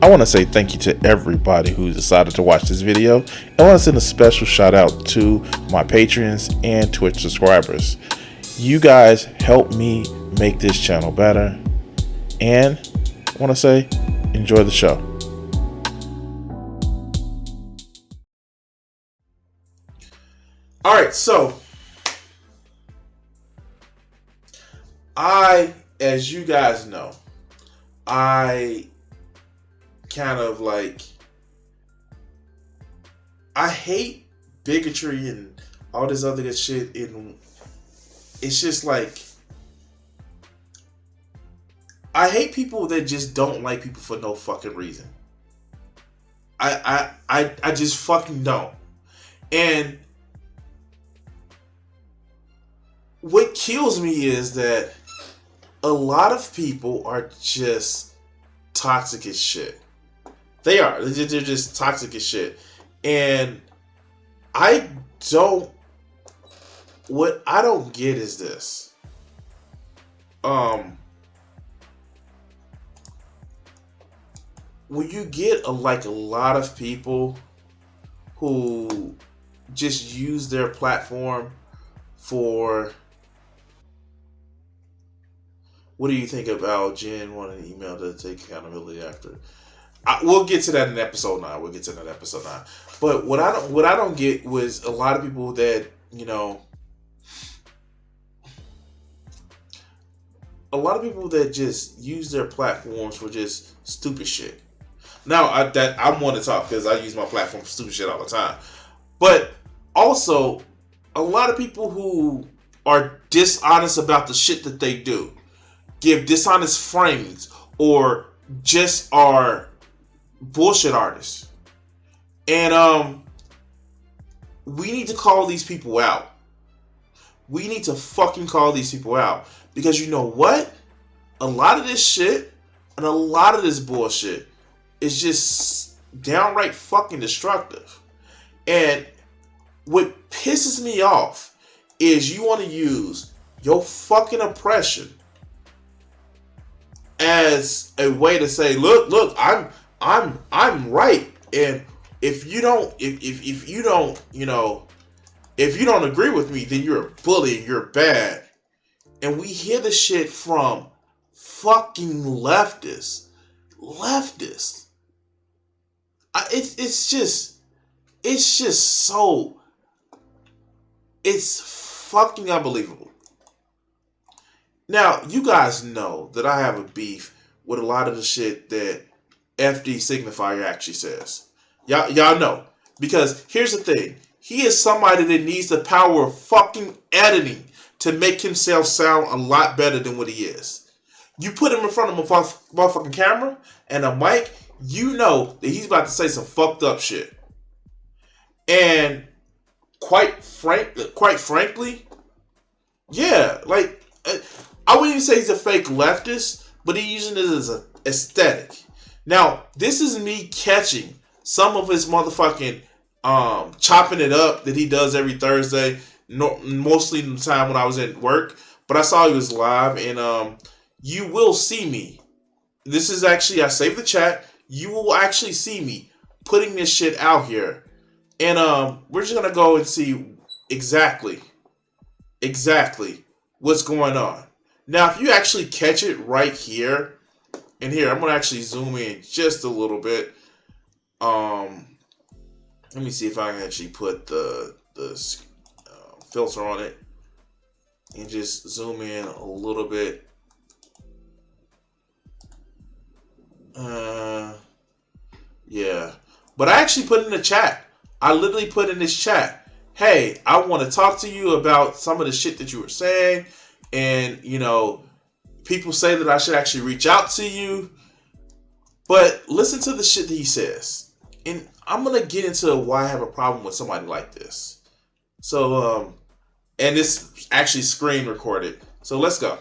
I want to say thank you to everybody who decided to watch this video. And I want to send a special shout out to my patrons and Twitch subscribers. You guys help me make this channel better. And I want to say, enjoy the show. All right, so as you guys know, I kind of like, I hate bigotry and all this other good shit, and it's just like, I hate people that just don't like people for no fucking reason. I just fucking don't. And what kills me is that a lot of people are just toxic as shit. They are. They're just toxic as shit. And what I don't get is this. When you get a lot of people who just use their platform for, what do you think about Jen wanting an email to take accountability after? We'll get to that in episode 9. But what I don't get was a lot of people that, you know, a lot of people that just use their platforms for just stupid shit. Now, I want to talk because I use my platform for stupid shit all the time. But also, a lot of people who are dishonest about the shit that they do, give dishonest frames, or just are bullshit artists. And we need to call these people out. We need to fucking call these people out. Because you know what? A lot of this shit and a lot of this bullshit is just downright fucking destructive. And what pisses me off is you want to use your fucking oppression as a way to say, look, I'm right, and if you don't agree with me, then you're a bully and you're bad. And we hear the shit from fucking leftists. It's fucking unbelievable. Now, you guys know that I have a beef with a lot of the shit that FD Signifier actually says. Y'all know. Because here's the thing. He is somebody that needs the power of fucking editing to make himself sound a lot better than what he is. You put him in front of a motherfucking camera and a mic, you know that he's about to say some fucked up shit. And quite frankly, yeah, like, I wouldn't even say he's a fake leftist, but he's using it as an aesthetic. Now, this is me catching some of his motherfucking chopping it up that he does every Thursday, mostly the time when I was at work. But I saw he was live, and you will see me. This is actually, I saved the chat. You will actually see me putting this shit out here. And we're just going to go and see exactly what's going on. Now, if you actually catch it right here, and here, I'm going to actually zoom in just a little bit. Let me see if I can actually put the filter on it and just zoom in a little bit. Yeah. But I actually put in the chat. I literally put in this chat, hey, I want to talk to you about some of the shit that you were saying. And, you know, people say that I should actually reach out to you. But listen to the shit that he says. And I'm going to get into why I have a problem with somebody like this. So, and this actually screen recorded. So let's go.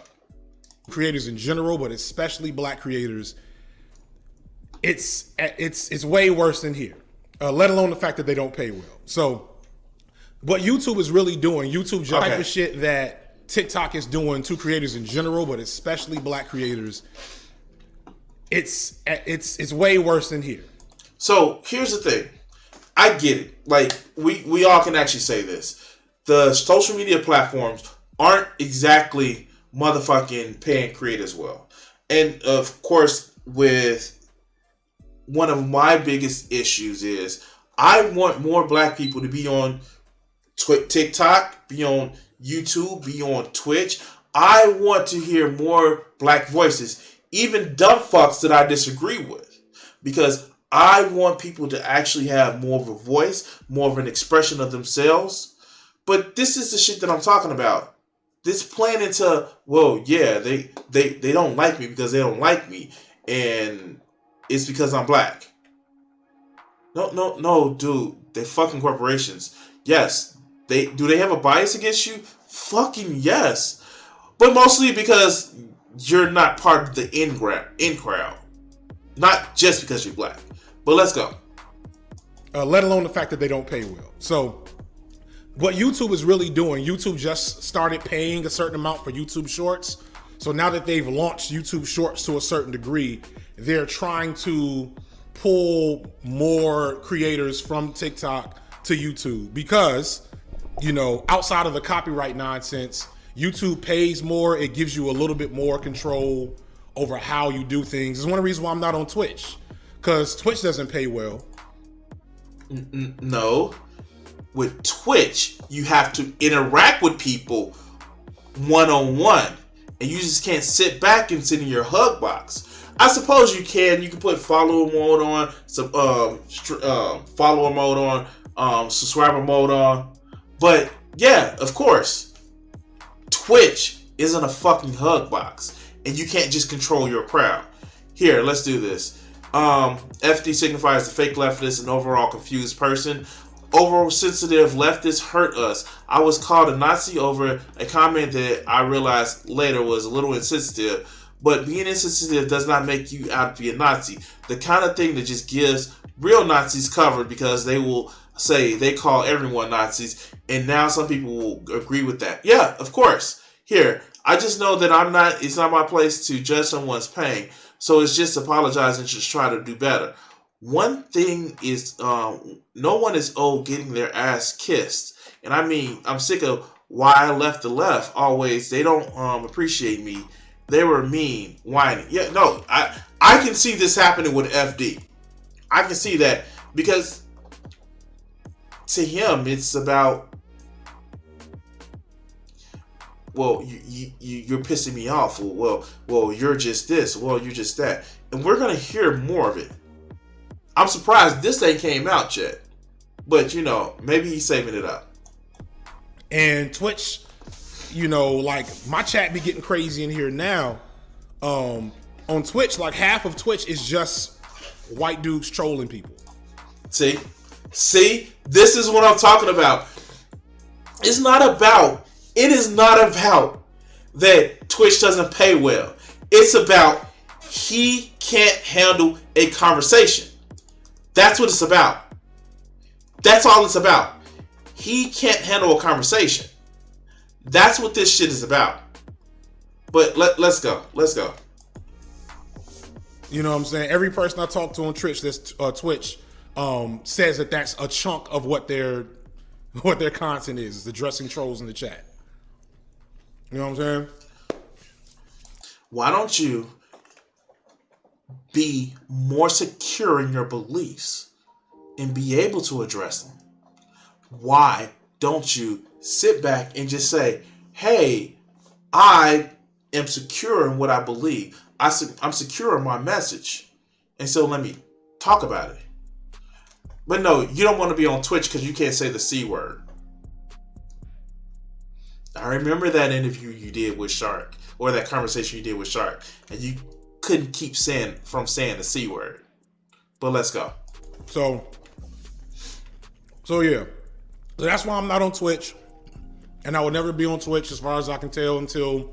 Creators in general, but especially black creators, it's way worse than here. Let alone the fact that they don't pay well. So what YouTube is really doing, YouTube type of shit that TikTok is doing to creators in general, but especially black creators, it's way worse than here. So here's the thing. I get it. Like, we all can actually say this. The social media platforms aren't exactly motherfucking paying creators well. And of course, with one of my biggest issues is I want more black people to be on TikTok, be on YouTube, be on Twitch. I want to hear more black voices, even dumb fucks that I disagree with, because I want people to actually have more of a voice, more of an expression of themselves. But this is the shit that I'm talking about. This playing into, well, yeah, they don't like me because they don't like me, and it's because I'm black. No, dude. They're fucking corporations. Yes, do they have a bias against you? Fucking yes. But mostly because you're not part of the in crowd. Not just because you're black. But let's go. Let alone the fact that they don't pay well. So what YouTube is really doing, YouTube just started paying a certain amount for YouTube Shorts. So now that they've launched YouTube Shorts to a certain degree, they're trying to pull more creators from TikTok to YouTube because, outside of the copyright nonsense, YouTube pays more. It gives you a little bit more control over how you do things. It's one of the reasons why I'm not on Twitch, because Twitch doesn't pay well. No. With Twitch, you have to interact with people one-on-one. And you just can't sit back and sit in your hug box. I suppose you can. You can put follower mode on, follower mode on, subscriber mode on. But yeah, of course, Twitch isn't a fucking hug box. And you can't just control your crowd. Here, let's do this. FD Signifier is a fake leftist and overall confused person. Overall sensitive leftists hurt us. I was called a Nazi over a comment that I realized later was a little insensitive. But being insensitive does not make you out to be a Nazi. The kind of thing that just gives real Nazis cover, because they will say they call everyone Nazis. And now some people will agree with that. Yeah, of course. Here, I just know that it's not my place to judge someone's pain. So it's just apologize and just try to do better. One thing is, no one is owed getting their ass kissed. And I mean, I'm sick of why I left the left always. They don't appreciate me. They were mean, whining. Yeah, no, I can see this happening with FD. I can see that because to him, it's about, well, you're pissing me off. Well, you're just this. Well, you're just that. And we're going to hear more of it. I'm surprised this ain't came out yet. But, maybe he's saving it up. And Twitch, like my chat be getting crazy in here now. On Twitch, like half of Twitch is just white dudes trolling people. See, this is what I'm talking about. It is not about that Twitch doesn't pay well. It's about he can't handle a conversation. That's what it's about. That's all it's about. He can't handle a conversation. That's what this shit is about. But let's go. You know what I'm saying? Every person I talk to on Twitch says that that's a chunk of what their content is addressing trolls in the chat. You know what I'm saying? Why don't you be more secure in your beliefs and be able to address them? Why don't you sit back and just say, hey, I am secure in what I believe. I'm secure in my message. And so let me talk about it. But no, you don't want to be on Twitch because you can't say the C word. I remember that interview you did with Shark, or that conversation you did with Shark, and you couldn't keep saying the C word. But let's go. So yeah. So that's why I'm not on Twitch. And I will never be on Twitch as far as I can tell until,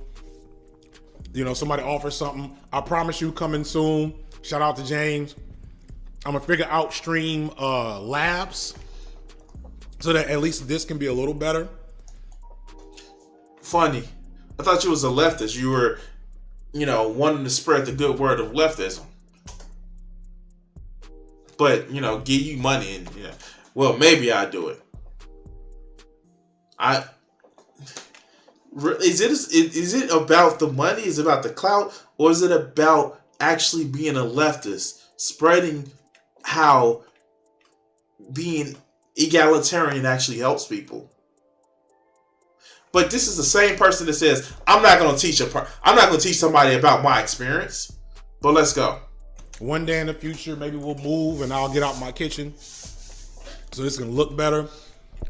somebody offers something. I promise you coming soon. Shout out to James. I'm going to figure out Stream Labs so that at least this can be a little better. Funny. I thought you was a leftist. You were, wanting to spread the good word of leftism. but give you money and well, maybe I'll do it. Is it about the money? Is it about the clout? Or is it about actually being a leftist, spreading how being egalitarian actually helps people? But this is the same person that says, I'm not going to teach somebody about my experience. But let's go. One day in the future, maybe we'll move and I'll get out my kitchen so it's going to look better.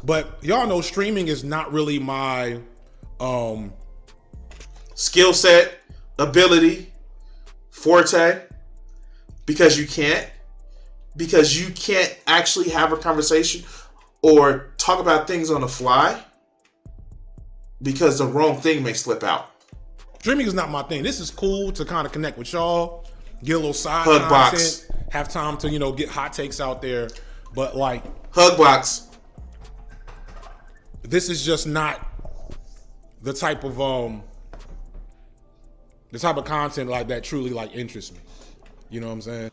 But y'all know streaming is not really my skill set, ability, forte, because you can't actually have a conversation or talk about things on the fly because the wrong thing may slip out. Streaming is not my thing. This is cool to kind of connect with y'all, get a little side Hug content, box. have time to get hot takes out there. But like Hug box. This is just not the type of content like that truly like interests me. You know what I'm saying?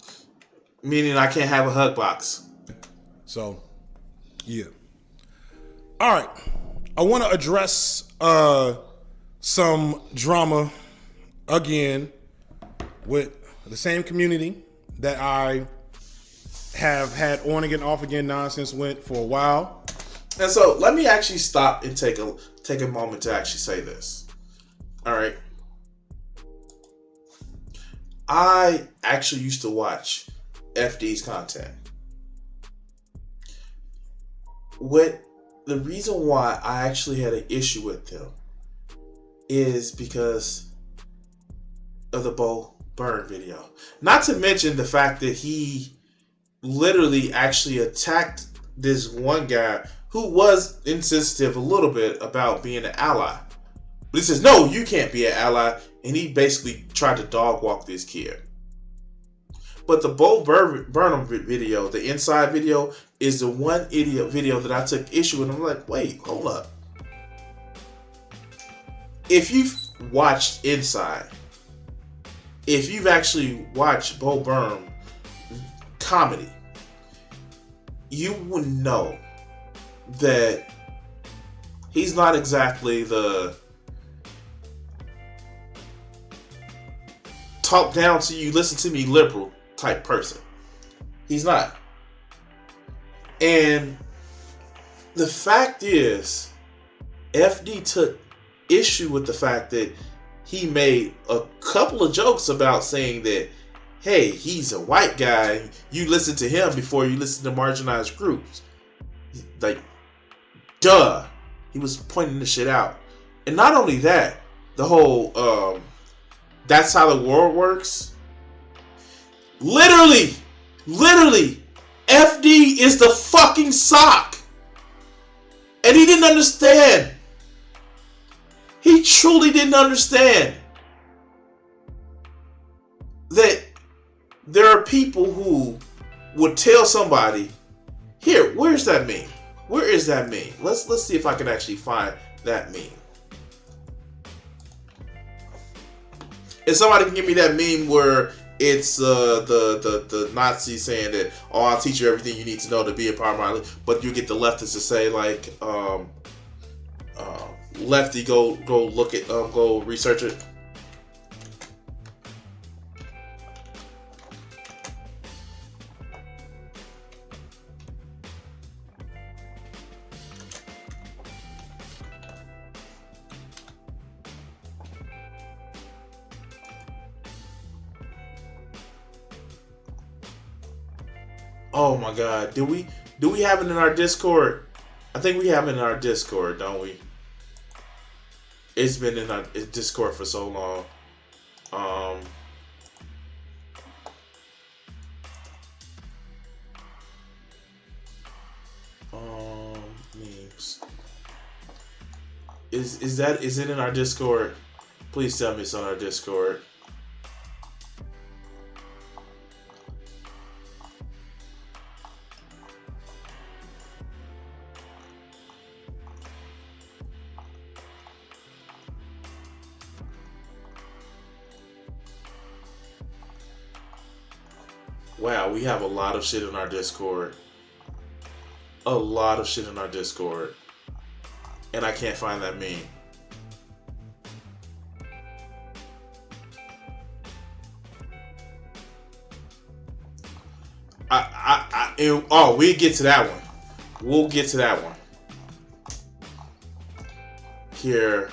Meaning I can't have a hug box. So, yeah. All right. I want to address some drama again with the same community that I have had on again, off again nonsense with for a while. And so let me actually stop and take a moment to actually say this. All right. I actually used to watch FD's content. The reason why I actually had an issue with him is because of the Bo Burn video. Not to mention the fact that he literally actually attacked this one guy who was insensitive a little bit about being an ally. But he says, no, you can't be an ally. And he basically tried to dog walk this kid. But the Bo Burnham video, the inside video, is the one idiot video that I took issue with. I'm like, wait, hold up. If you've watched Inside, if you've actually watched Bo Burnham comedy, you would know that he's not exactly the talk down to you, listen to me liberal type person. He's not. And the fact is, FD took issue with the fact that he made a couple of jokes about saying that, hey, he's a white guy. You listen to him before you listen to marginalized groups. Like, duh. He was pointing this shit out. And not only that, the whole, that's how the world works. Literally, FD is the fucking sock. And he didn't understand. He truly didn't understand that there are people who would tell somebody, here, where's that meme? Where is that meme? Let's see if I can actually find that meme. If somebody can give me that meme where it's the Nazi saying that, oh, I'll teach you everything you need to know to be a part of my life, but you get the leftists to say like, lefty, go look at, go research it. Oh my God, do we have it in our Discord? I think we have it in our Discord, don't we? It's been in our Discord for so long. Memes. Is it in our Discord? Please tell me it's on our Discord. Wow, we have a lot of shit in our Discord. A lot of shit in our Discord. And I can't find that meme. We'll get to that one. We'll get to that one. Here.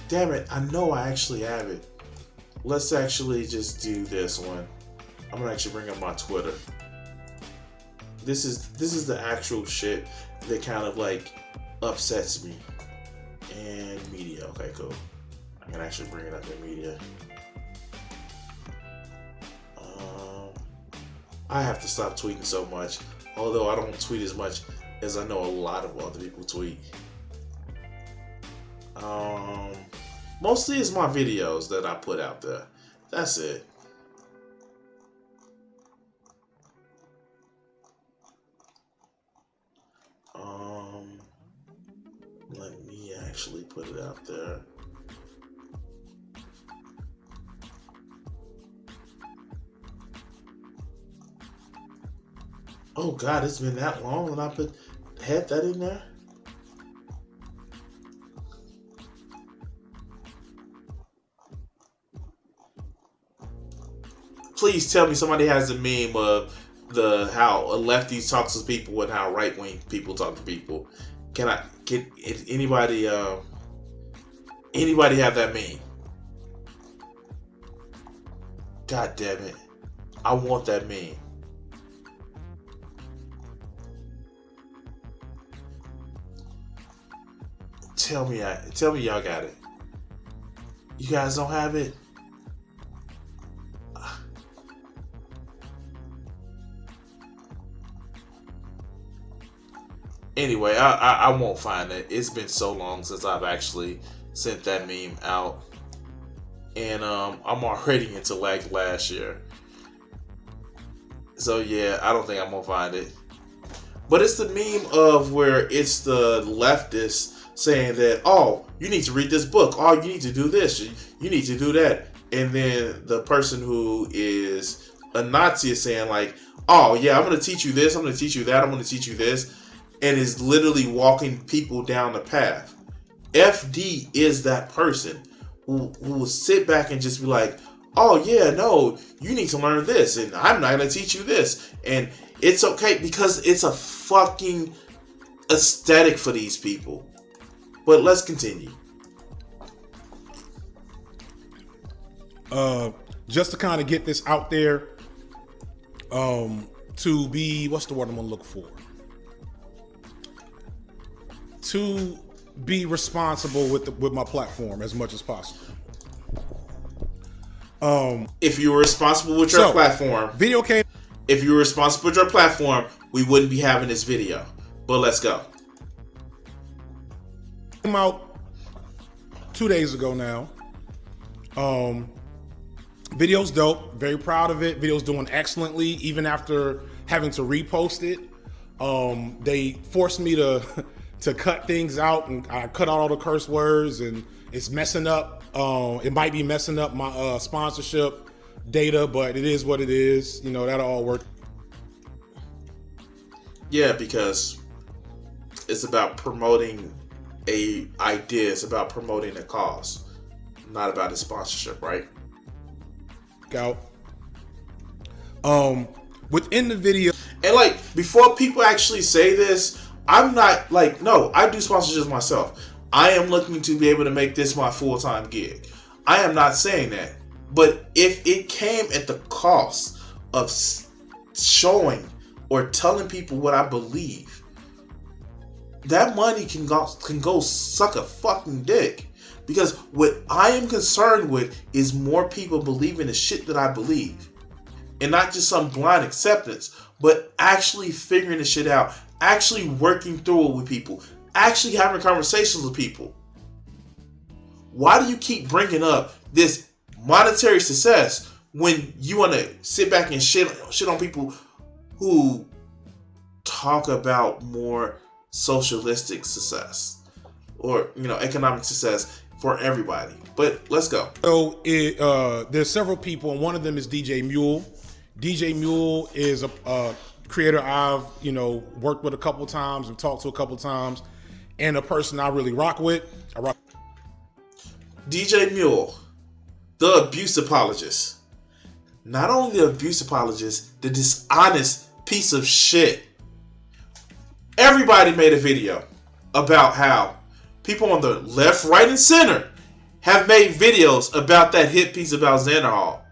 Damn it, I know I actually have it. Let's actually just do this one. I'm gonna actually bring up my Twitter. This is the actual shit that kind of like upsets me. And media, okay, cool. I can actually bring it up in media. I have to stop tweeting so much. Although I don't tweet as much as I know a lot of other people tweet. Mostly it's my videos that I put out there. That's it. Let me actually put it out there. Oh God, it's been that long and I had that in there? Please tell me somebody has a meme of how a lefty talks to people and how right wing people talk to people. Can anybody have that meme? God damn it. I want that meme. Tell me y'all got it. You guys don't have it? Anyway, I won't find it. It's been so long since I've actually sent that meme out. And I'm already into like last year. So yeah, I don't think I'm gonna find it. But it's the meme of where it's the leftist saying that, oh, you need to read this book. Oh, you need to do this. You need to do that. And then the person who is a Nazi is saying like, oh yeah, I'm going to teach you this. I'm going to teach you that. I'm going to teach you this. And is literally walking people down the path. FD is that person who will sit back and just be like, oh yeah, no, you need to learn this. And I'm not going to teach you this. And it's okay because it's a fucking aesthetic for these people. But let's continue. Just to kind of get this out there, to be, what's the word I'm gonna look for? To be responsible with my platform as much as possible. If you were responsible with your platform, if you were responsible with your platform, we wouldn't be having this video. But let's go. Came out 2 days ago now. Video's dope. Very proud of it. Video's doing excellently, even after having to repost it. They forced me to cut things out, and I cut out all the curse words, and it's messing up. It might be messing up my sponsorship data, but it is what it is. You know, that'll all work. Yeah, because it's about promoting a idea. It's about promoting a cause, not about a sponsorship, right? Out. Within the video, and like before people actually say this, I'm not like, no, I do sponsorships myself. I am looking to be able to make this my full-time gig. I am not saying that, but if it came at the cost of showing or telling people what I believe, that money can go suck a fucking dick. Because what I am concerned with is more people believing the shit that I believe. And not just some blind acceptance, but actually figuring the shit out. Actually working through it with people. Actually having conversations with people. Why do you keep bringing up this monetary success when you want to sit back and shit on people who talk about more socialistic success or, you know, economic success for everybody? But let's go. So there's several people, and one of them is DJ Mule. DJ Mule is a creator I've worked with a couple times and talked to a couple times, and a person I really rock with. DJ Mule, the abuse apologist. Not only the abuse apologist, the dishonest piece of shit. Everybody made a video about how people on the left, right, and center have made videos about that hit piece about Xander Hall.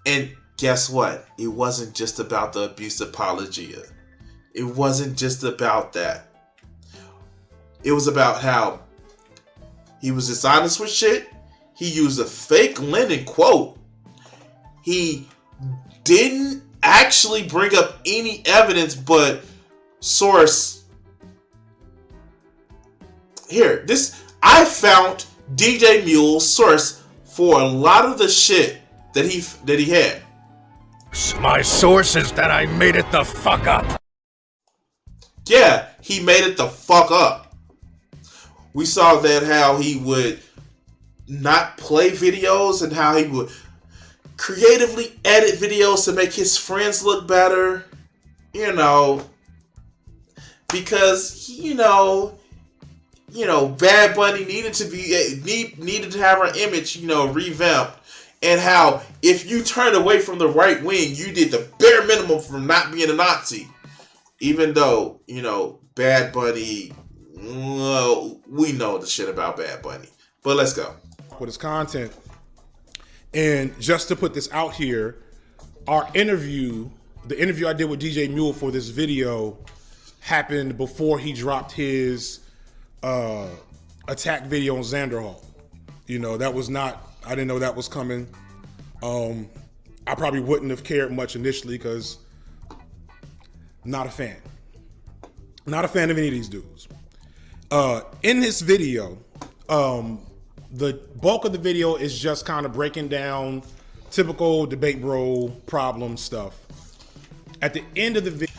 And guess what? It wasn't just about the abuse apologia. It wasn't just about that. It was about how he was dishonest with shit. He used a fake Lennon quote. He didn't actually bring up any evidence but source. Here, I found DJ Mule's source for a lot of the shit that he had. My source is that I made it the fuck up. Yeah, he made it the fuck up. We saw that how he would not play videos and how he would creatively edit videos to make his friends look better. Because Bad Bunny needed to have her image, revamped, and how if you turned away from the right wing, you did the bare minimum from not being a Nazi. Even though, Bad Bunny, well, we know the shit about Bad Bunny. But let's go. With his content. And just to put this out here, the interview I did with DJ Mule for this video happened before he dropped his attack video on Xander Hall. I didn't know that was coming. I probably wouldn't have cared much initially because not a fan. Not a fan of any of these dudes. In this video, the bulk of the video is just kind of breaking down typical debate bro problem stuff. At the end of the video...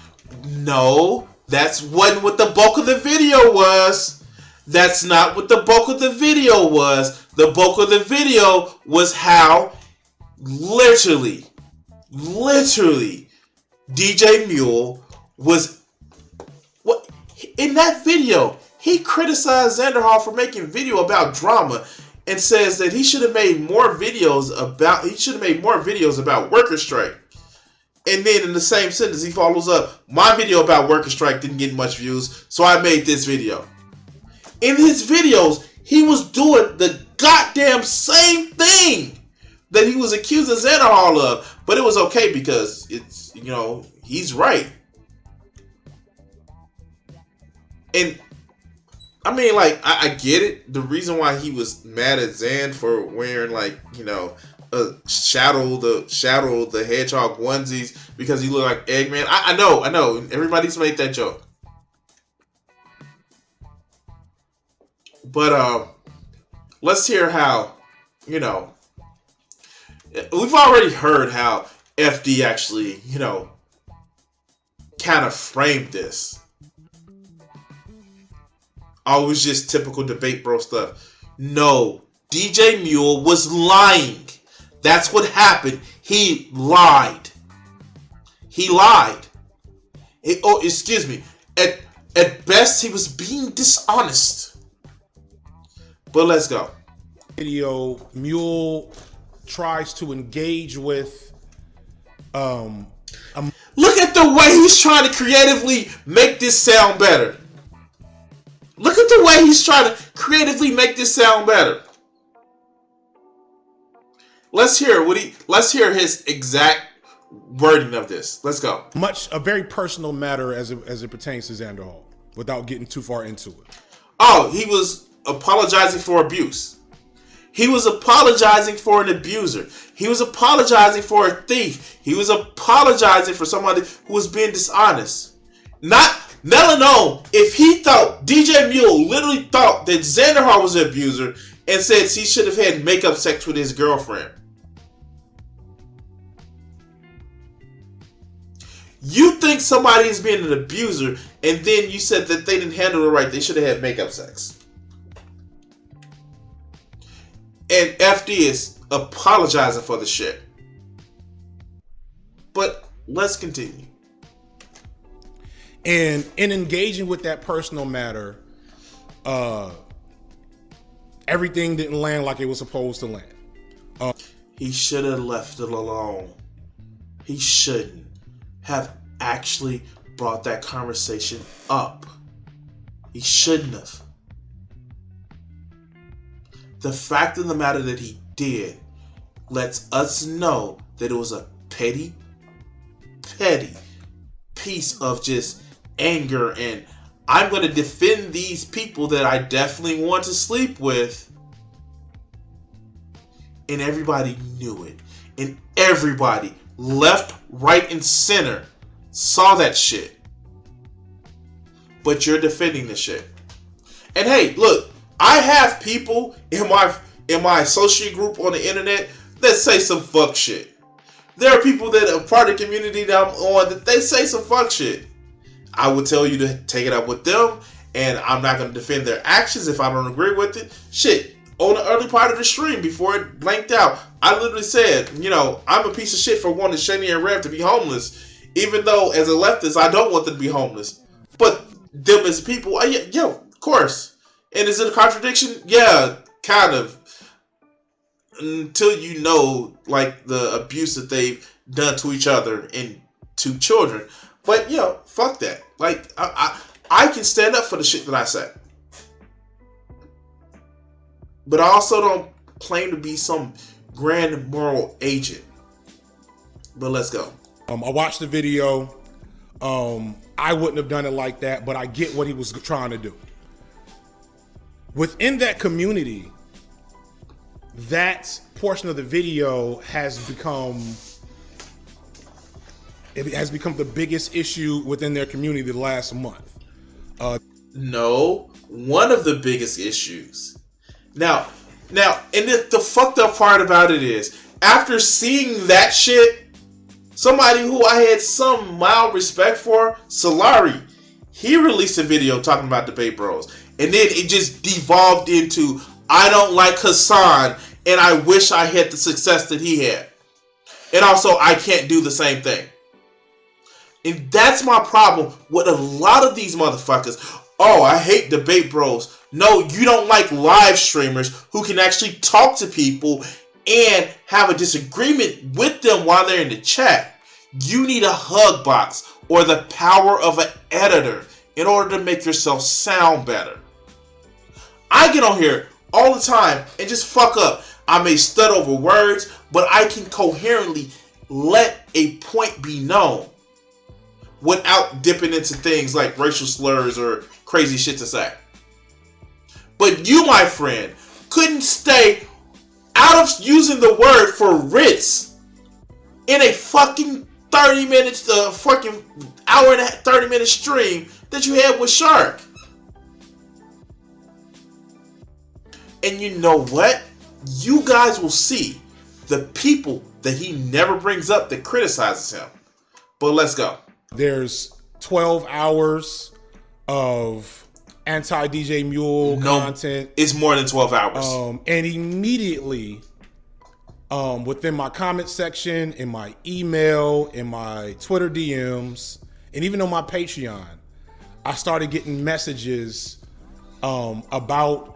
No, that's wasn't what the bulk of the video was. That's not what the bulk of the video was. The bulk of the video was how literally, DJ Mule was... What in that video, he criticized Xander Hall for making video about drama and says that he should have made more videos about worker strike. And then in the same sentence, he follows up, my video about worker strike didn't get much views, so I made this video. In his videos, he was doing the goddamn same thing that he was accusing Xander Hall of. But it was okay because it's, he's right. And I mean, I get it. The reason why he was mad at Xan for wearing Shadow the Hedgehog onesies because he looked like Eggman. I know. Everybody's made that joke. But let's hear how, we've already heard how FD actually, kind of framed this. Oh, it was just typical debate bro stuff. No, DJ Mule was lying. That's what happened. He lied. Excuse me. At best, he was being dishonest. But let's go. Video, Mule tries to engage with Look at the way he's trying to creatively make this sound better. Look at the way he's trying to creatively make this sound better. Let's hear his exact wording of this. Let's go. A very personal matter as it pertains to Xander Hall, without getting too far into it. Oh, he was apologizing for abuse. He was apologizing for an abuser. He was apologizing for a thief. He was apologizing for somebody who was being dishonest. Not alone, if he thought, DJ Mule literally thought that Xander Hall was an abuser and said he should have had makeup sex with his girlfriend. You think somebody is being an abuser and then you said that they didn't handle it right, they should have had makeup sex. And FD is apologizing for the shit. But let's continue. And in engaging with that personal matter, everything didn't land like it was supposed to land. He should have left it alone. He shouldn't have actually brought that conversation up. He shouldn't have. The fact of the matter that he did lets us know that it was a petty piece of just anger, and I'm going to defend these people that I definitely want to sleep with. And everybody knew it. And everybody, left, right, and center, saw that shit. But you're defending the shit. And hey, look, I have people in my associate group on the internet that say some fuck shit. There are people that are part of the community that I'm on that they say some fuck shit. I would tell you to take it up with them, and I'm not going to defend their actions if I don't agree with it. Shit, on the early part of the stream, before it blanked out, I literally said, I'm a piece of shit for wanting Shani and Rev to be homeless, even though as a leftist, I don't want them to be homeless. But them as people, of course. And is it a contradiction? Yeah, kind of. Until you know, like, the abuse that they've done to each other and to children. But, fuck that. Like, I can stand up for the shit that I say. But I also don't claim to be some grand moral agent. But let's go. I watched the video. I wouldn't have done it like that, but I get what he was trying to do. Within that community, that portion of the video has become the biggest issue within their community the last month. No, one of the biggest issues. Now, and the fucked up part about it is, after seeing that shit, somebody who I had some mild respect for, Solari, he released a video talking about debate bros. And then it just devolved into, I don't like Hassan, and I wish I had the success that he had. And also, I can't do the same thing. And that's my problem with a lot of these motherfuckers. Oh, I hate debate bros. No, you don't like live streamers who can actually talk to people and have a disagreement with them while they're in the chat. You need a hug box or the power of an editor in order to make yourself sound better. I get on here all the time and just fuck up. I may stutter over words, but I can coherently let a point be known without dipping into things like racial slurs or crazy shit to say. But you, my friend, couldn't stay out of using the word for Ritz in a fucking 30 minutes, fucking hour and a half, 30-minute stream that you had with Shark. And you know what? You guys will see the people that he never brings up that criticizes him. But let's go. There's 12 hours of anti-DJ Mule content. It's more than 12 hours. And immediately, within my comment section, in my email, in my Twitter DMs, and even on my Patreon, I started getting messages about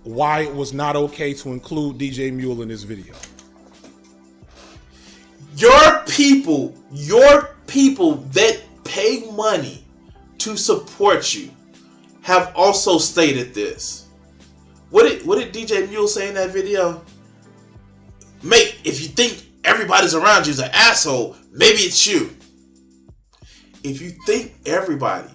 why it was not okay to include DJ Mule in this video. Your people that pay money to support you have also stated this. What did DJ Mule say in that video? Mate, if you think everybody's around you is an asshole, maybe it's you. If you think everybody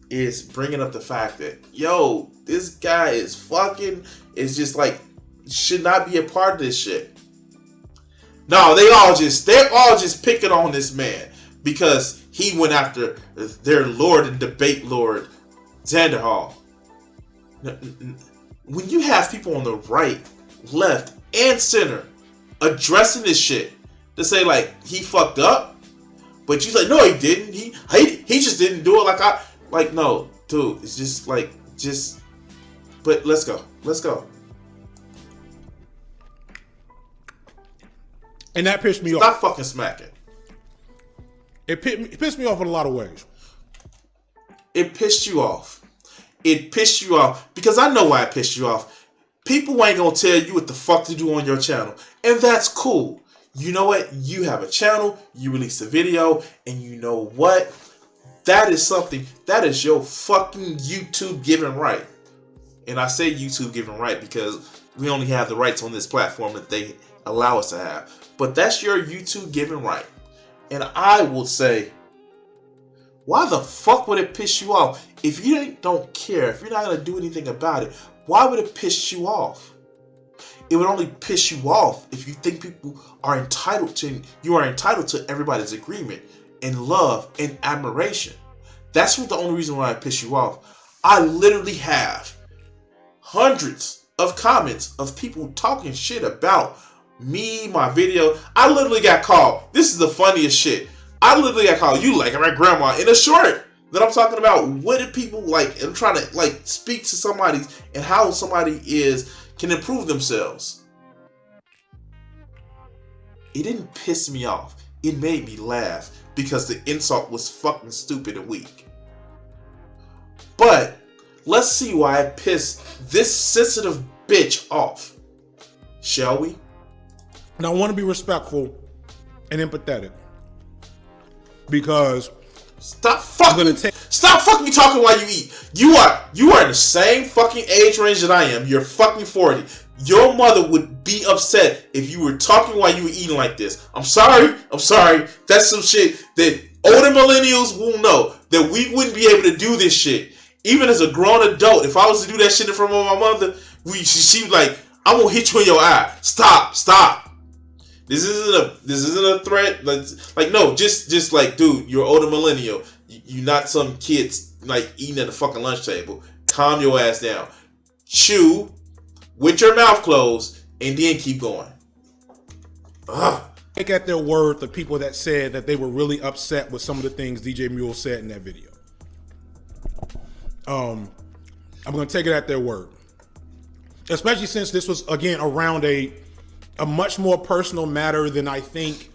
is bringing up the fact that, yo, this guy is fucking, is just like, should not be a part of this shit. No, they're all just picking on this man because he went after their lord and debate lord, Xander Hall. When you have people on the right, left, and center addressing this shit to say like he fucked up, but you like, no, he didn't. He just didn't do it no, dude. It's just like But let's go. And that pissed me off. Stop fucking smacking. It pissed me off in a lot of ways. It pissed you off. It pissed you off because I know why it pissed you off. People ain't gonna tell you what the fuck to do on your channel, and that's cool. You know what? You have a channel, you release a video, and you know what? That is something, that is your fucking YouTube given right. And I say YouTube given right because we only have the rights on this platform that they allow us to have. But that's your YouTube given right. And I will say, why the fuck would it piss you off? If you don't care, if you're not going to do anything about it, why would it piss you off? It would only piss you off if you think people are entitled to everybody's agreement and love and admiration. That's what the only reason why it piss you off. I literally have hundreds of comments of people talking shit about me, my video. I literally got called. This is the funniest shit. I literally got called, you like my grandma, in a short that I'm talking about what did people like. I'm trying to like speak to somebody and how somebody can improve themselves. It didn't piss me off. It made me laugh because the insult was fucking stupid and weak. But let's see why I pissed this sensitive bitch off. Shall we? Now I want to be respectful and empathetic because stop fucking me talking while you eat. You are in the same fucking age range that I am. You're fucking 40. Your mother would be upset if you were talking while you were eating like this. I'm sorry. That's some shit that older millennials will know, that we wouldn't be able to do this shit. Even as a grown adult, if I was to do that shit in front of my mother, she was like, I'm gonna hit you in your eye. Stop. This isn't a threat. Like no, just like, dude, you're an older millennial. You're not some kids like eating at the fucking lunch table. Calm your ass down. Chew with your mouth closed and then keep going. Ugh. Take at their word the people that said that they were really upset with some of the things DJ Mule said in that video. I'm going to take it at their word. Especially since this was, again, around a much more personal matter than I think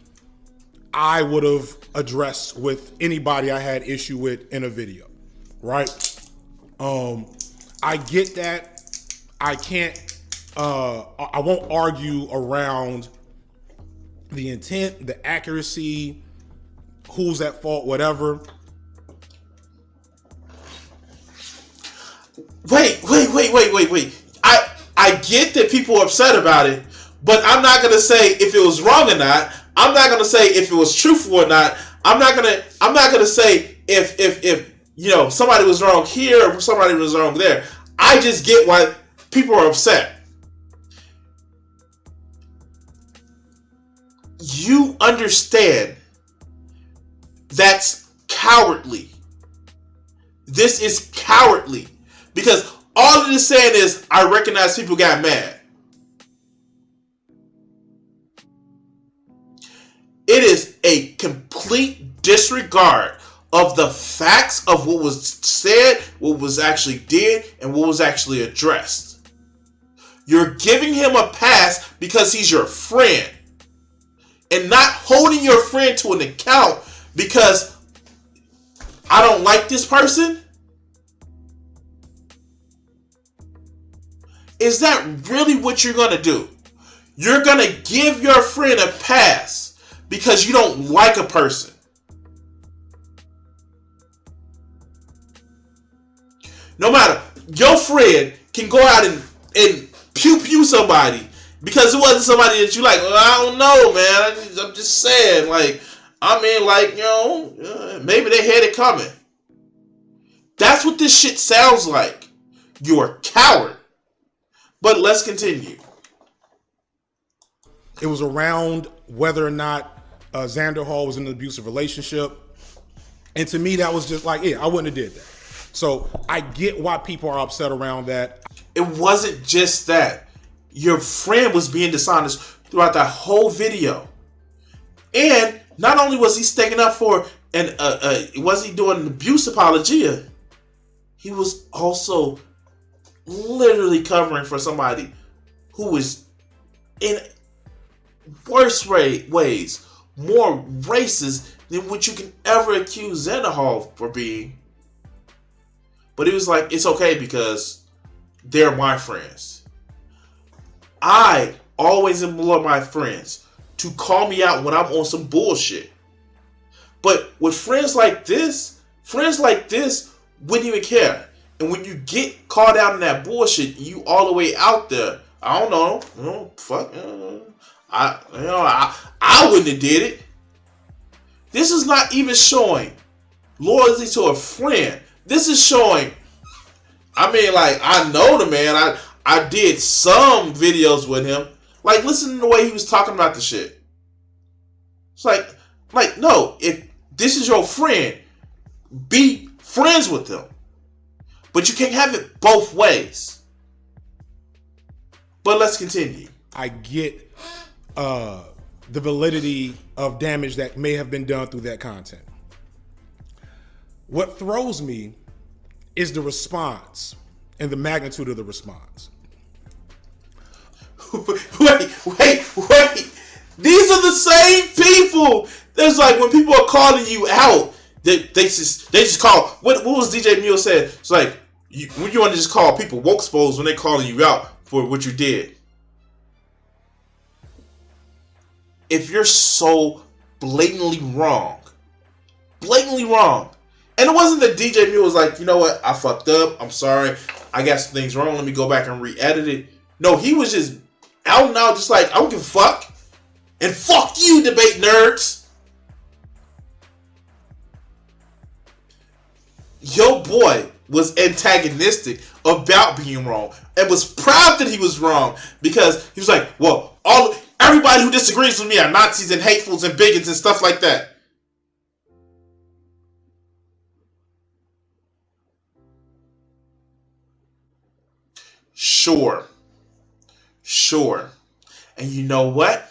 I would have addressed with anybody I had issue with in a video, right? I get that. I can't, I won't argue around the intent, the accuracy, who's at fault, whatever. Wait. I get that people are upset about it, but I'm not going to say if it was wrong or not. I'm not going to say if it was truthful or not. I'm not going to say if you know, somebody was wrong here or somebody was wrong there. I just get why people are upset. You understand that's cowardly. This is cowardly. Because all it is saying is, I recognize people got mad. It is a complete disregard of the facts of what was said, what was actually did, and what was actually addressed. You're giving him a pass because he's your friend. And not holding your friend to an account because I don't like this person. Is that really what you're going to do? You're going to give your friend a pass because you don't like a person. No matter, your friend can go out and pew somebody because it wasn't somebody that you like. Well, I don't know, man. I'm just saying, like, I mean, like, you know, maybe they had it coming. That's what this shit sounds like. You're a coward. But let's continue. It was around whether or not Xander Hall was in an abusive relationship. And to me, that was just like, yeah, I wouldn't have did that. So I get why people are upset around that. It wasn't just that. Your friend was being dishonest throughout that whole video. And not only was he sticking up for, and was he doing an abuse apologia, he was also literally covering for somebody who was in worse ways, more racist than what you can ever accuse Xenahall for being. But it was like, it's okay because they're my friends. I always implore my friends to call me out when I'm on some bullshit. But with friends like this wouldn't even care. And when you get caught out in that bullshit, you all the way out there. I don't know. Fuck. I wouldn't have did it. This is not even showing loyalty to a friend. This is showing. I mean, like, I know the man. I did some videos with him. Like, listen to the way he was talking about the shit. It's like, no, if this is your friend, be friends with them. But you can't have it both ways. But let's continue. I get the validity of damage that may have been done through that content. What throws me is the response and the magnitude of the response. Wait. These are the same people. There's like when people are calling you out, they just call. What was DJ Mule said? It's like when you want to just call people woke exposed when they calling you out for what you did. If you're so blatantly wrong, and it wasn't that DJ Mule was like, you know what, I fucked up, I'm sorry, I got some things wrong, let me go back and re-edit it. No, he was just out and out, just like, I don't give a fuck. And fuck you, debate nerds. Yo boy was antagonistic about being wrong and was proud that he was wrong because he was like, well, everybody who disagrees with me are Nazis and hatefuls and bigots and stuff like that. Sure. And you know what?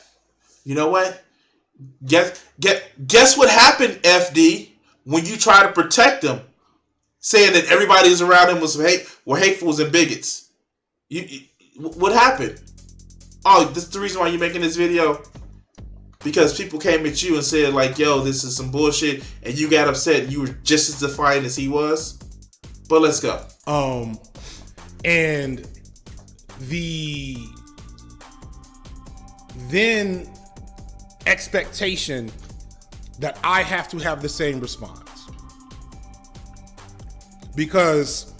Guess what happened, FD, when you try to protect them, saying that everybody who's around him were hatefuls and bigots. What happened? Oh, this is the reason why you're making this video? Because people came at you and said, like, yo, this is some bullshit, and you got upset and you were just as defiant as he was? But let's go. And the then expectation that I have to have the same response. Because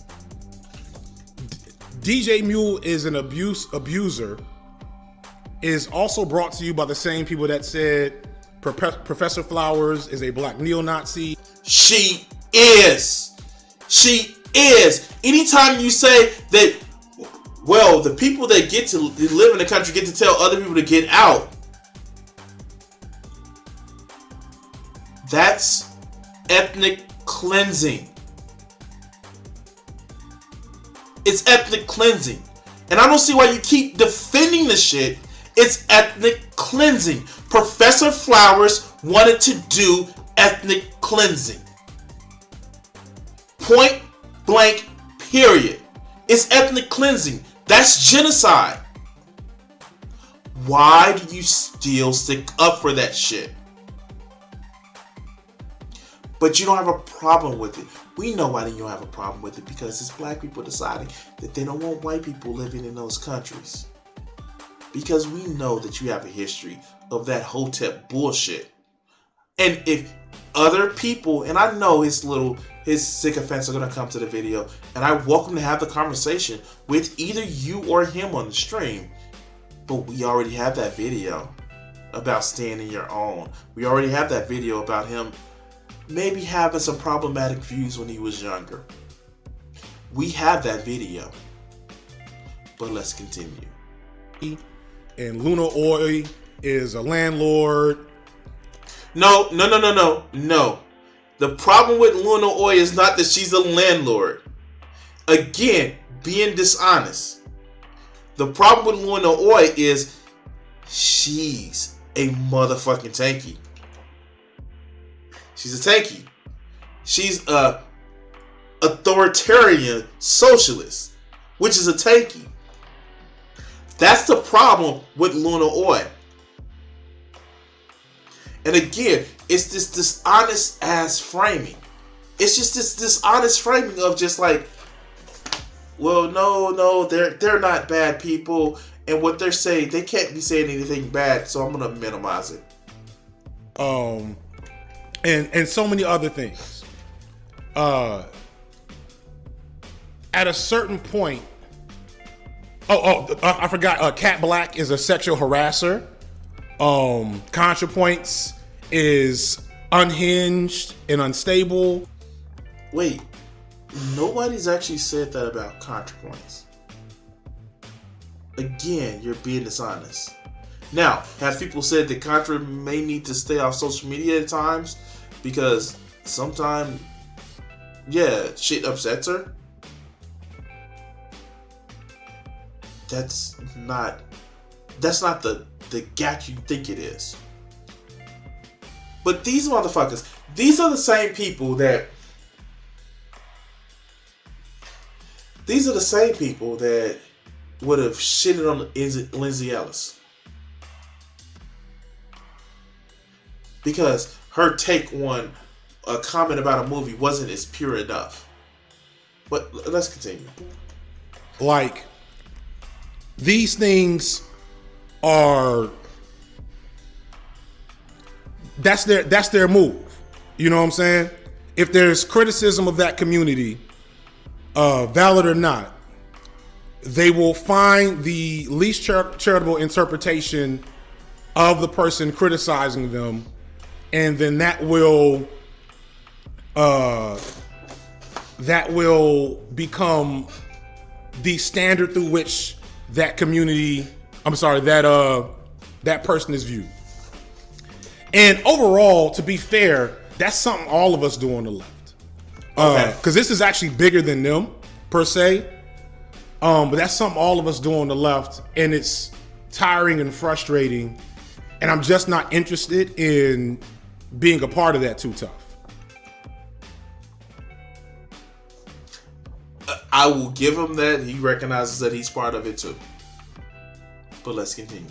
DJ Mule is an abuser is also brought to you by the same people that said Professor Flowers is a black neo-Nazi. She is. Anytime you say that, well, the people that get to live in the country get to tell other people to get out, that's ethnic cleansing. It's ethnic cleansing. And I don't see why you keep defending this shit. It's ethnic cleansing. Professor Flowers wanted to do ethnic cleansing. Point blank, period. It's ethnic cleansing. That's genocide. Why do you still stick up for that shit? But you don't have a problem with it. We know why you don't have a problem with it, because it's black people deciding that they don't want white people living in those countries. Because we know that you have a history of that Hotep bullshit. And if other people, and I know his sycophants are going to come to the video, and I welcome to have the conversation with either you or him on the stream, but we already have that video about staying in your own. We already have that video about him maybe having some problematic views when he was younger. We have that video. But let's continue. And Luna Oi is a landlord. No. The problem with Luna Oi is not that she's a landlord. Again, being dishonest. The problem with Luna Oi is she's a motherfucking tanky. She's a tanky. She's a authoritarian socialist, which is a tanky. That's the problem with Luna Oi. And again, It's this dishonest ass framing. It's just this dishonest framing of just like, well, no, they're not bad people, and what they're saying, they can't be saying anything bad, so I'm gonna minimize it. And so many other things. At a certain point, I forgot. Cat Black is a sexual harasser. ContraPoints is unhinged and unstable. Wait, nobody's actually said that about ContraPoints. Again, you're being dishonest. Now, have people said that Contra may need to stay off social media at times because sometimes, yeah, shit upsets her? That's not the gap you think it is. But these motherfuckers, these are the same people that would have shitted on Lindsay Ellis. Because her take on a comment about a movie wasn't as pure enough. But let's continue. Like, these things are, that's their move. You know what I'm saying? If there's criticism of that community, valid or not, they will find the least charitable interpretation of the person criticizing them, and then that will become the standard through which that community, that person is viewed. And overall, to be fair, that's something all of us do on the left. Because this is actually bigger than them, per se. But that's something all of us do on the left, and it's tiring and frustrating. And I'm just not interested in being a part of that too tough. I will give him that. He recognizes that he's part of it too. But let's continue.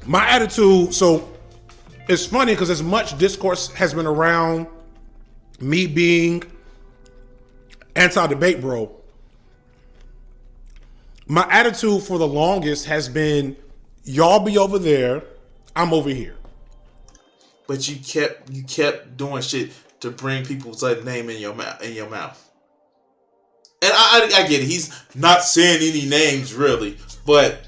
My attitude, so it's funny because as much discourse has been around me being anti-debate bro, my attitude for the longest has been, y'all be over there, I'm over here. But you kept doing shit to bring people's name in your mouth. And I get it. He's not saying any names really, but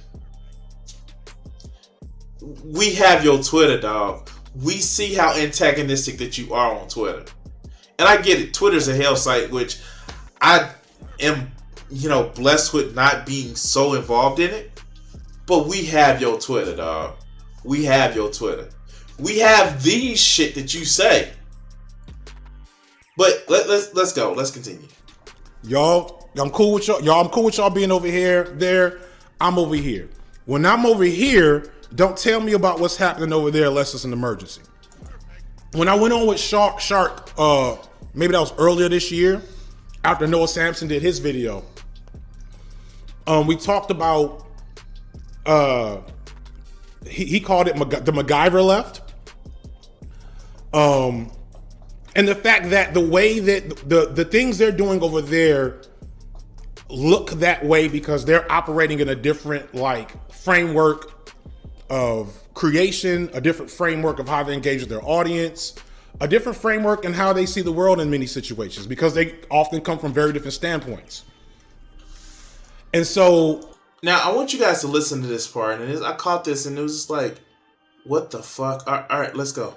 we have your Twitter, dog. We see how antagonistic that you are on Twitter. And I get it. Twitter's a hell site, which I am, blessed with not being so involved in it. But we have your Twitter, dog. We have your Twitter. We have these shit that you say. But let's go. Let's continue. Y'all, I'm cool with y'all. I'm cool with y'all being over here, there. I'm over here. When I'm over here, don't tell me about what's happening over there unless it's an emergency. When I went on with Shark, maybe that was earlier this year, after Noah Sampson did his video, we talked about, he called it the MacGyver left. And the fact that the way that the things they're doing over there look that way because they're operating in a different framework of creation, a different framework of how they engage with their audience, a different framework in how they see the world in many situations because they often come from very different standpoints. And so now I want you guys to listen to this part. And I caught this and it was just like, what the fuck? All right, let's go.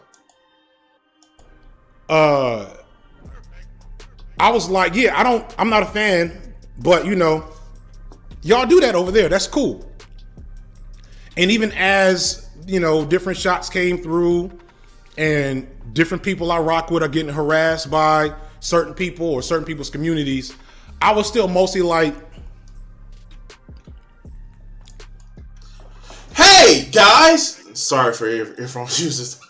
I was like, yeah, I'm not a fan, but y'all do that over there. That's cool. And even as, different shots came through and different people I rock with are getting harassed by certain people or certain people's communities, I was still mostly like, hey guys, sorry for earphones users.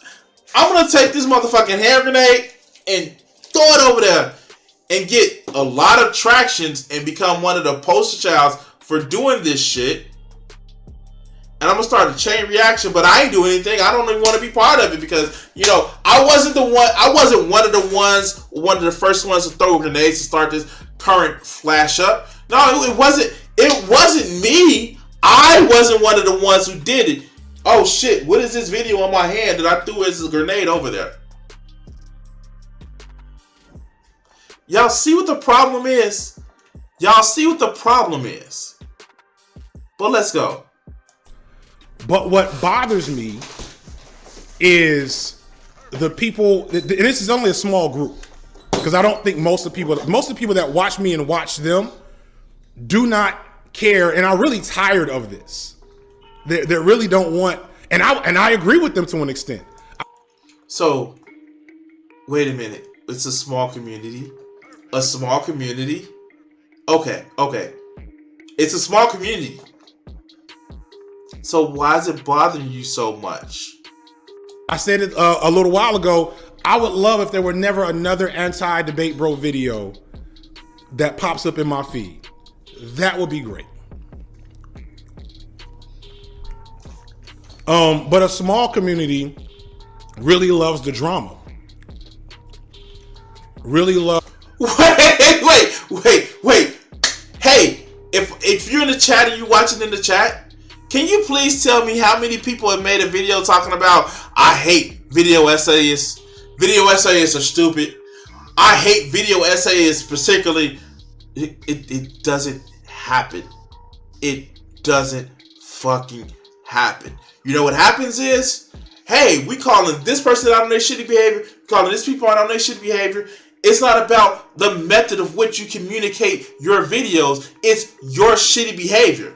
I'm gonna take this motherfucking hand grenade and throw it over there and get a lot of tractions and become one of the poster childs for doing this shit. and I'm gonna start a chain reaction, but I ain't doing anything. I don't even want to be part of it because, you know, I wasn't one of the first ones to throw grenades to start this current flash up. No, it wasn't me. I wasn't one of the ones who did it. Oh shit, what is this video on my hand that I threw as a grenade over there? Y'all see what the problem is? Y'all see what the problem is? But let's go. But what bothers me is the people, and this is only a small group, because I don't think most of the people that watch me and watch them do not care, and are really tired of this. They really don't want, and I agree with them to an extent. So, wait a minute. It's a small community. A small community? Okay. It's a small community. So why is it bothering you so much? I said it a little while ago. I would love if there were never another anti-debate bro video that pops up in my feed. That would be great. But a small community really loves the drama. Really love. Wait. Hey, if you're in the chat and you're watching in the chat, can you please tell me how many people have made a video talking about, I hate video essayists. Video essayists are stupid. I hate video essayists particularly. It doesn't happen. It doesn't fucking happen. You know what happens is, hey, we calling this person out on their shitty behavior, calling this people out on their shitty behavior. It's not about the method of which you communicate your videos. It's your shitty behavior.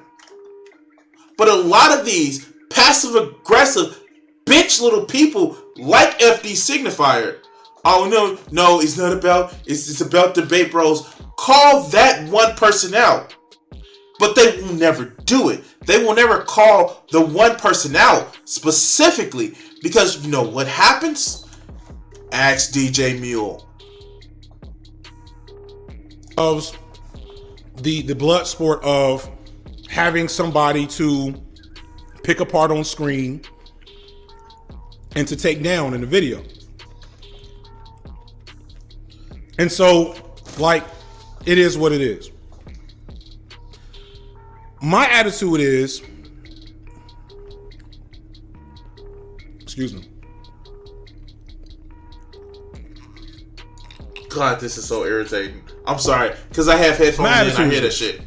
But a lot of these passive-aggressive bitch little people like FD Signifier, oh no, it's not about, it's about debate bros. Call that one person out. But they will never do it. They will never call the one person out specifically, because you know what happens? Ask DJ Mule. Of the blood sport of having somebody to pick apart on screen and to take down in the video. And so, like, it is what it is. My attitude is, excuse me. God, this is so irritating. I'm sorry, because I have headphones in and I hear that shit.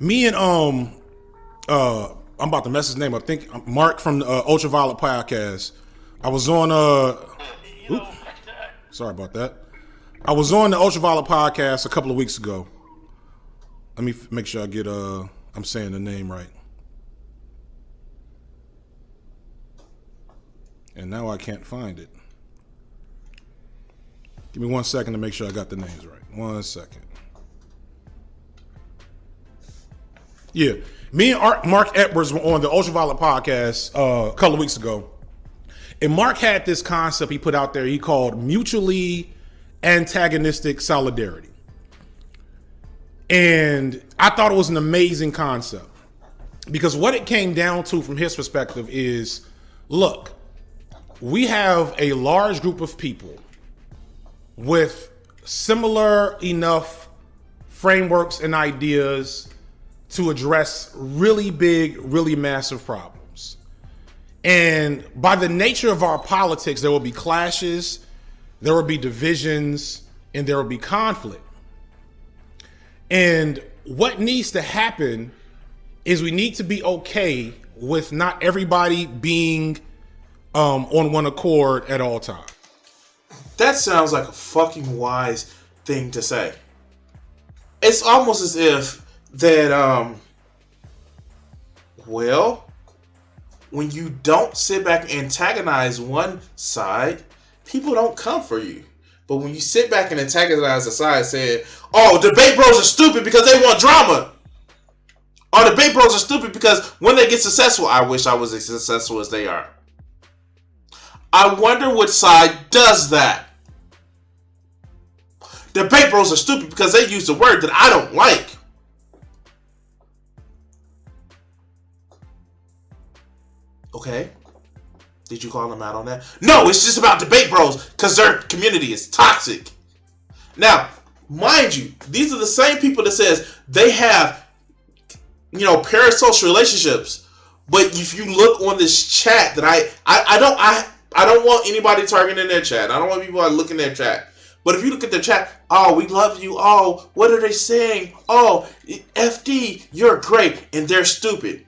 Me and I'm about to mess his name up. I think Mark from the Ultraviolet Podcast. I was on sorry about that. I was on the Ultraviolet Podcast a couple of weeks ago. Let me make sure I get I'm saying the name right. And now I can't find it. Give me 1 second to make sure I got the names right. 1 second. Yeah. Me and Mark Edwards were on the Ultraviolet Podcast a couple of weeks ago. And Mark had this concept he put out there he called mutually antagonistic solidarity. And I thought it was an amazing concept. Because what it came down to from his perspective is, look, we have a large group of people with similar enough frameworks and ideas to address really big, really massive problems. And by the nature of our politics, there will be clashes, there will be divisions, and there will be conflict. And what needs to happen is we need to be okay with not everybody being on one accord at all times. That sounds like a fucking wise thing to say. It's almost as if that, well, when you don't sit back and antagonize one side, people don't come for you. But when you sit back and antagonize the side saying, oh, debate bros are stupid because they want drama. Or debate bros are stupid because when they get successful, I wish I was as successful as they are. I wonder which side does that. Debate bros are stupid because they use the word that I don't like. Okay. Did you call them out on that? No, it's just about debate bros because their community is toxic. Now, mind you, these are the same people that says they have, parasocial relationships. But if you look on this chat that I don't want anybody targeting their chat. I don't want people to look in their chat. But if you look at their chat, oh, we love you. Oh, what are they saying? Oh, FD, you're great. And they're stupid.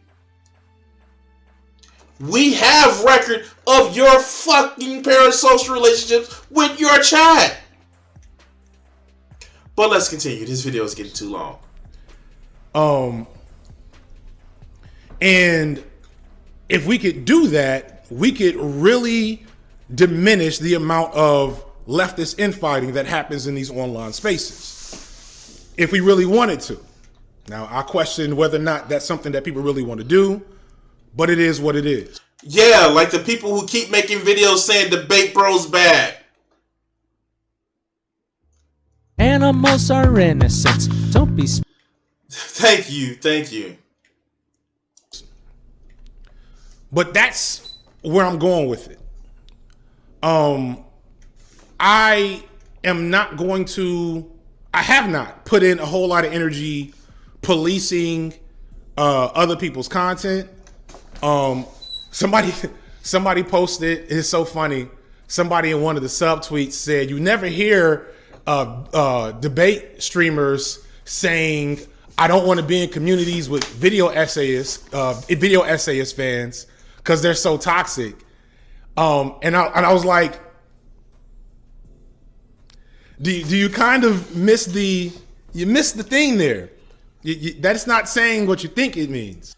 We have record of your fucking parasocial relationships with your chat. But let's continue. This video is getting too long. And if we could do that, we could really diminish the amount of leftist infighting that happens in these online spaces. If we really wanted to. Now, I question whether or not that's something that people really want to do, but it is what it is. Yeah, like the people who keep making videos saying debate bros bad. Animals are innocent. Don't be. Thank you. But that's where I'm going with it. I have not put in a whole lot of energy policing other people's content. Somebody posted, it's so funny. Somebody in one of the subtweets said, you never hear debate streamers saying, I don't want to be in communities with video essayist fans because they're so toxic. And I was like, do you kind of miss the thing there? That's not saying what you think it means.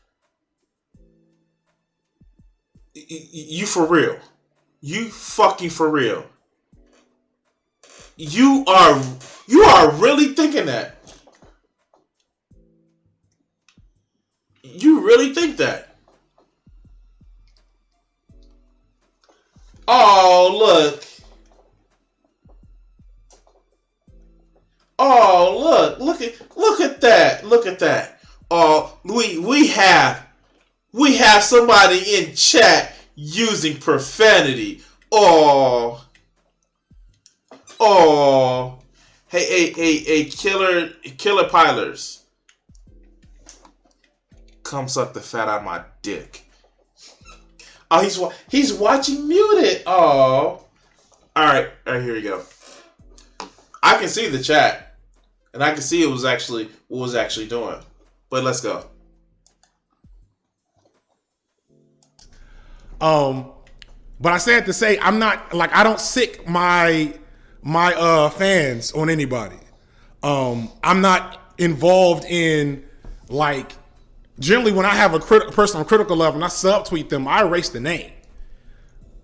You for real? You fucking for real? You are really thinking that? You really think that? Oh, look. Oh, look at that. Look at that. Oh, we have somebody in chat using profanity. Oh. Hey, killer pilers. Come suck the fat out of my dick. Oh, he's watching muted. Oh. All right, here we go. I can see the chat, and I can see what was actually doing. But let's go. But I said to say I'm not like I don't sick my fans on anybody. I'm not involved in like generally when I have a person on critical level and I subtweet them, I erase the name.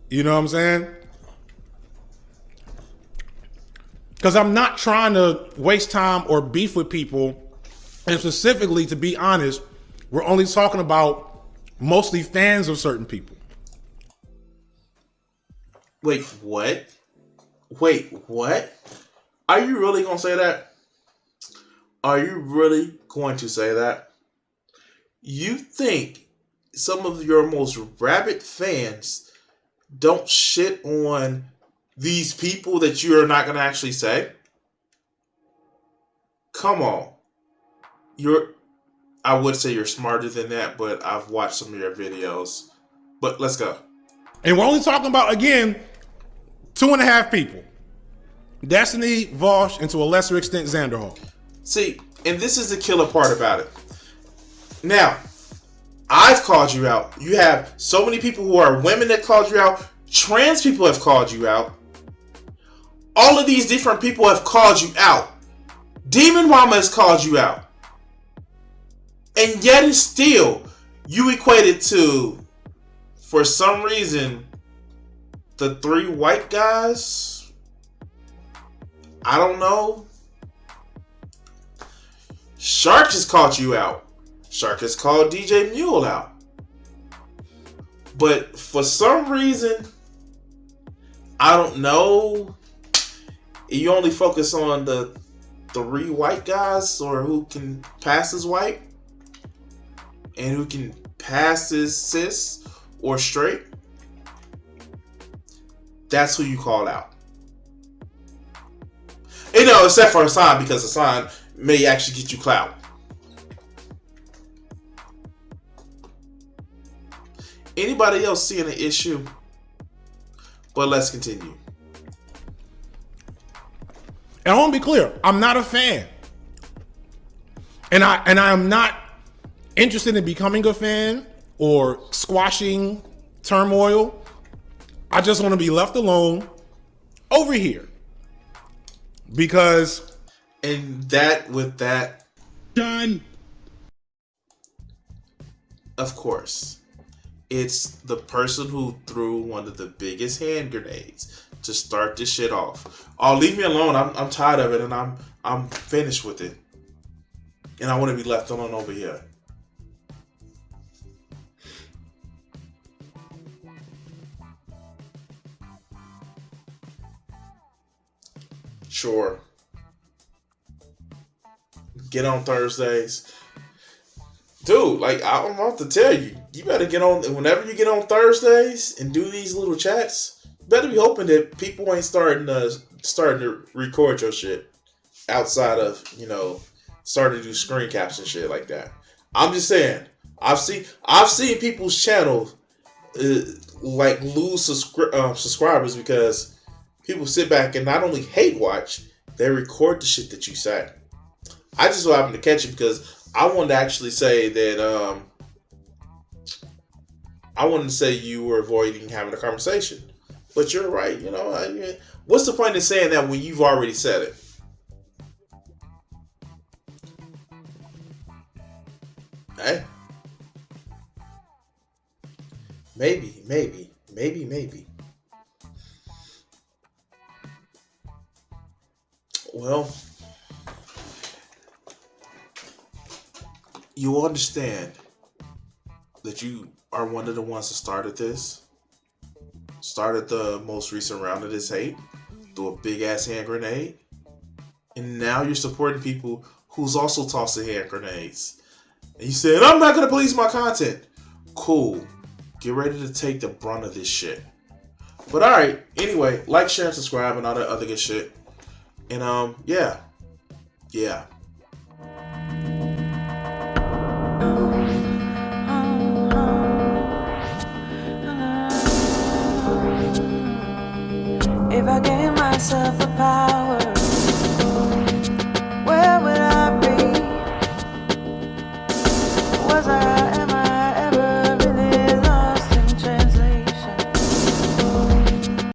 You know what I'm saying? Because I'm not trying to waste time or beef with people. And specifically, to be honest, we're only talking about mostly fans of certain people. Wait, what? Are you really going to say that? Are you really going to say that? You think some of your most rabid fans don't shit on these people that you are not going to actually say? Come on. I would say you're smarter than that, but I've watched some of your videos. But let's go. And we're only talking about, again, 2.5 people. Destiny, Vosh, and to a lesser extent, Xanderhawk. See, and this is the killer part about it. Now, I've called you out. You have so many people who are women that called you out. Trans people have called you out. All of these different people have called you out. Demon Mama has called you out. And yet and still, you equate it to, for some reason, the 3 white guys. I don't know. Shark has called you out. Shark has called DJ Mule out. But for some reason, I don't know, you only focus on the 3 white guys or who can pass as white and who can pass as cis or straight, that's who you call out. You know, except for Hassan, because Hassan may actually get you clout. Anybody else seeing an issue? But let's continue. And I want to be clear, I'm not a fan. And I am not interested in becoming a fan or squashing turmoil. I just want to be left alone over here. Because and that with that Done. Of course, it's the person who threw one of the biggest hand grenades to start this shit off. Oh, leave me alone. I'm tired of it, and I'm finished with it. And I want to be left alone over here. Sure. Get on Thursdays. Dude, like, I'm about to tell you, you better get on, whenever you get on Thursdays and do these little chats, you better be hoping that people ain't starting to record your shit outside of, you know, starting to do screen caps and shit like that. I'm just saying, I've seen people's channels like lose subscribers because people sit back and not only hate watch, they record the shit that you say. I just so happened to catch it because I wanted to actually say that I wanted to say you were avoiding having a conversation. But you're right, you know. What's the point in saying that when you've already said it? Hey. Maybe. Well, you understand that you are one of the ones that started this. Started the most recent round of this hate through a big ass hand grenade. And now you're supporting people who's also tossing hand grenades. And you said, I'm not going to police my content. Cool. Get ready to take the brunt of this shit. But alright, anyway, like, share, and subscribe, and all that other good shit. And yeah. If I gave myself the power